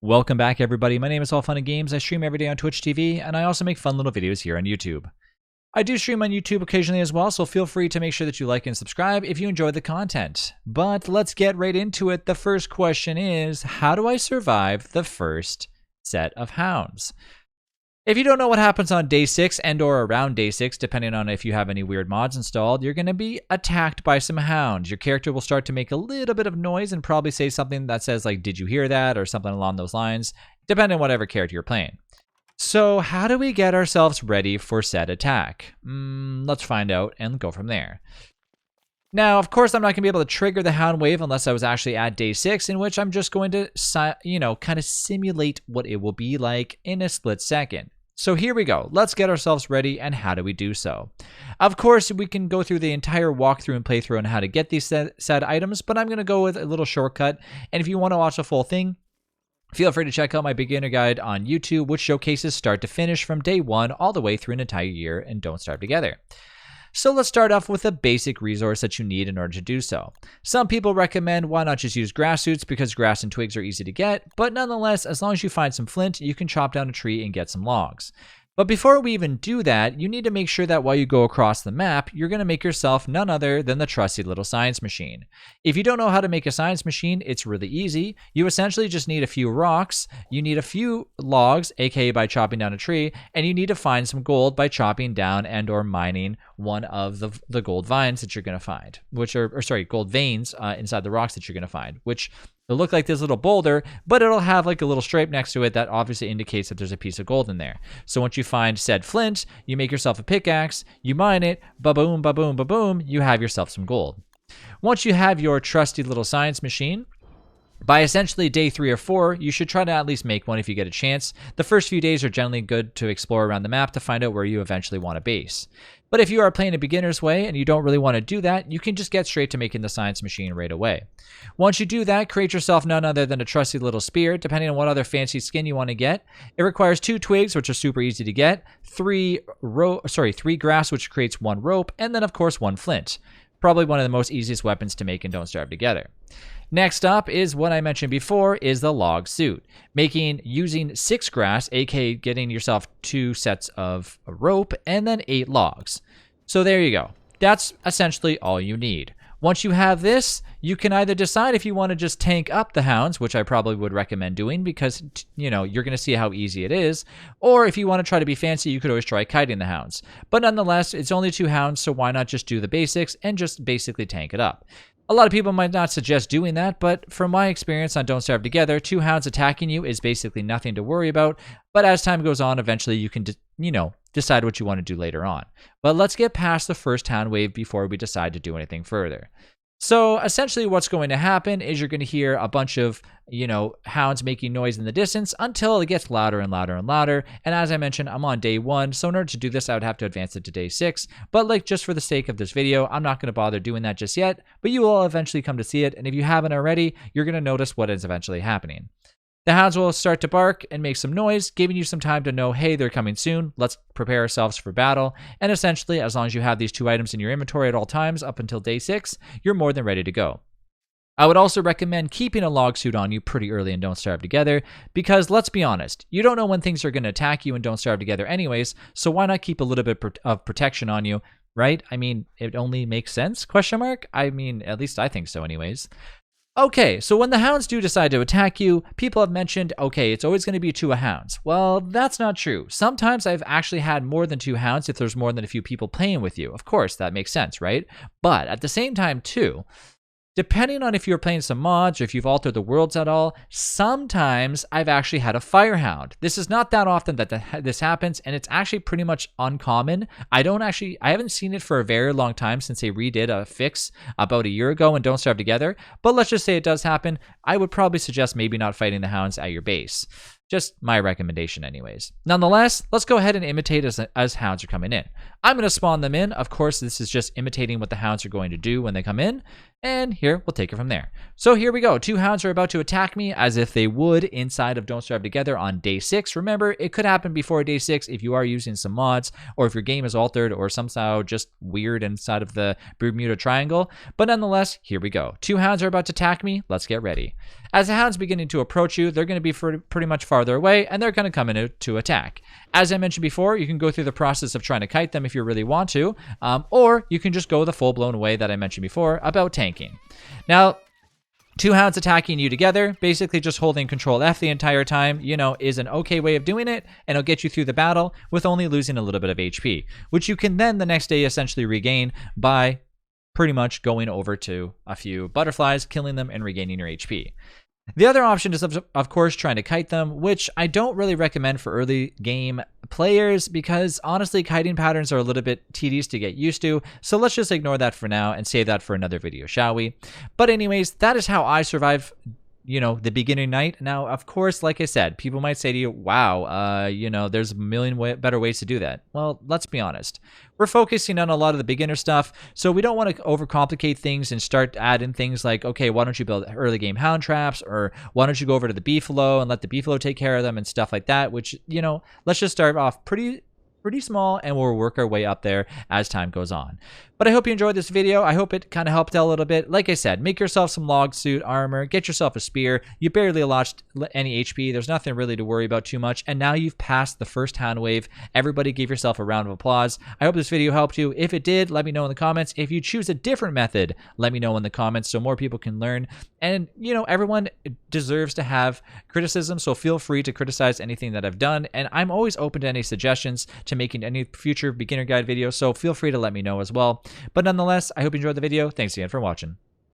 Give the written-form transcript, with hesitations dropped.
Welcome back, everybody. My name is All Fun and Games. I stream every day on Twitch TV, and I also make fun little videos here on YouTube. I do stream on YouTube occasionally as well, so feel free to make sure that you like and subscribe if you enjoy the content. But let's get right into it. The first question is, how do I survive the first set of hounds? If you don't know what happens on day 6 and or around day 6, depending on if you have any weird mods installed, you're going to be attacked by some hounds. Your character will start to make a little bit of noise and probably say something that says like, did you hear that? Or something along those lines, depending on whatever character you're playing. So how do we get ourselves ready for said attack? Let's find out and go from there. Now, of course, I'm not going to be able to trigger the Hound Wave unless I was actually at day 6, in which I'm just going to, kind of simulate what it will be like in a split second. So here we go. Let's get ourselves ready, and how do we do so? Of course, we can go through the entire walkthrough and playthrough on how to get these said items, but I'm going to go with a little shortcut. And if you want to watch the full thing, feel free to check out my beginner guide on YouTube, which showcases start to finish from day 1 all the way through an entire year and Don't Starve Together. So let's start off with a basic resource that you need in order to do so. Some people recommend why not just use grass suits because grass and twigs are easy to get, but nonetheless, as long as you find some flint, you can chop down a tree and get some logs. But before we even do that, you need to make sure that while you go across the map, you're going to make yourself none other than the trusty little science machine. If you don't know how to make a science machine, it's really easy. You essentially just need a few rocks, you need a few logs, aka by chopping down a tree, and you need to find some gold by chopping down and or mining one of the gold vines that you're going to find, gold veins inside the rocks that you're going to find, which they'll look like this little boulder, but it'll have like a little stripe next to it that obviously indicates that there's a piece of gold in there. So once you find said flint, you make yourself a pickaxe, you mine it, ba-boom, ba-boom, ba-boom, you have yourself some gold. Once you have your trusty little science machine, by essentially day 3 or 4, you should try to at least make one if you get a chance. The first few days are generally good to explore around the map to find out where you eventually want to base. But if you are playing a beginner's way and you don't really want to do that, you can just get straight to making the science machine right away. Once you do that, create yourself none other than a trusty little spear, depending on what other fancy skin you want to get. It requires 2 twigs, which are super easy to get, 3 grass, which creates 1 rope, and then of course 1 flint. Probably one of the most easiest weapons to make in Don't Starve Together. Next up is what I mentioned before, is the log suit. Using 6 grass, aka getting yourself 2 sets of rope, and then 8 logs. So there you go. That's essentially all you need. Once you have this, you can either decide if you want to just tank up the hounds, which I probably would recommend doing because, you're going to see how easy it is. Or if you want to try to be fancy, you could always try kiting the hounds. But nonetheless, it's only 2 hounds, so why not just do the basics and just basically tank it up? A lot of people might not suggest doing that, but from my experience on Don't Starve Together, 2 hounds attacking you is basically nothing to worry about. But as time goes on, eventually you can, decide what you want to do later on. But let's get past the first hound wave before we decide to do anything further. So essentially what's going to happen is you're going to hear a bunch of, hounds making noise in the distance until it gets louder and louder and louder. And as I mentioned, I'm on day 1. So in order to do this, I would have to advance it to day 6. But just for the sake of this video, I'm not going to bother doing that just yet, but you will eventually come to see it. And if you haven't already, you're going to notice what is eventually happening. The hounds will start to bark and make some noise, giving you some time to know, hey, they're coming soon. Let's prepare ourselves for battle. And essentially, as long as you have these 2 items in your inventory at all times up until day 6, you're more than ready to go. I would also recommend keeping a log suit on you pretty early in Don't Starve Together, because let's be honest, you don't know when things are going to attack you in Don't Starve Together anyways, so why not keep a little bit of protection on you, right? I mean, it only makes sense, question mark? I mean, at least I think so anyways. Okay, so when the hounds do decide to attack you, people have mentioned, okay, it's always going to be 2 hounds. Well, that's not true. Sometimes I've actually had more than 2 hounds if there's more than a few people playing with you. Of course, that makes sense, right? But at the same time, too, depending on if you're playing some mods or if you've altered the worlds at all, sometimes I've actually had a firehound. This is not that often that this happens, and it's actually pretty much uncommon. I haven't seen it for a very long time since they redid a fix about a year ago in Don't Starve Together, but let's just say it does happen. I would probably suggest maybe not fighting the hounds at your base. Just my recommendation anyways. Nonetheless, let's go ahead and imitate as hounds are coming in. I'm going to spawn them in. Of course, this is just imitating what the hounds are going to do when they come in. And here, we'll take it from there. So here we go. 2 hounds are about to attack me as if they would inside of Don't Starve Together on day 6. Remember, it could happen before day 6 if you are using some mods or if your game is altered or somehow just weird inside of the Bermuda Triangle. But nonetheless, here we go. 2 hounds are about to attack me. Let's get ready. As the hounds beginning to approach you, they're going to be pretty much farther away and they're going to come in to attack. As I mentioned before, you can go through the process of trying to kite them if you really want to, or you can just go the full-blown way that I mentioned before about tanking. Now, 2 hounds attacking you together, basically just holding Control F the entire time, is an okay way of doing it, and it'll get you through the battle with only losing a little bit of HP, which you can then the next day essentially regain by pretty much going over to a few butterflies, killing them, and regaining your HP. The other option is, of course, trying to kite them, which I don't really recommend for early game players because, honestly, kiting patterns are a little bit tedious to get used to, so let's just ignore that for now and save that for another video, shall we? But anyways, that is how I survive the beginning night. Now, of course, like I said, people might say to you, wow, there's a million better ways to do that. Well, let's be honest. We're focusing on a lot of the beginner stuff, so we don't want to overcomplicate things and start adding things like, okay, why don't you build early game hound traps, or why don't you go over to the beefalo and let the beefalo take care of them and stuff like that, which, let's just start off pretty small and we'll work our way up there as time goes on. But I hope you enjoyed this video. I hope it kind of helped out a little bit. Like I said, make yourself some log suit armor, get yourself a spear. You barely lost any HP. There's nothing really to worry about too much. And now you've passed the first hound wave. Everybody give yourself a round of applause. I hope this video helped you. If it did, let me know in the comments. If you choose a different method, let me know in the comments so more people can learn. And, everyone deserves to have criticism, so feel free to criticize anything that I've done. And I'm always open to any suggestions to making any future beginner guide videos, so feel free to let me know as well. But nonetheless, I hope you enjoyed the video. Thanks again for watching.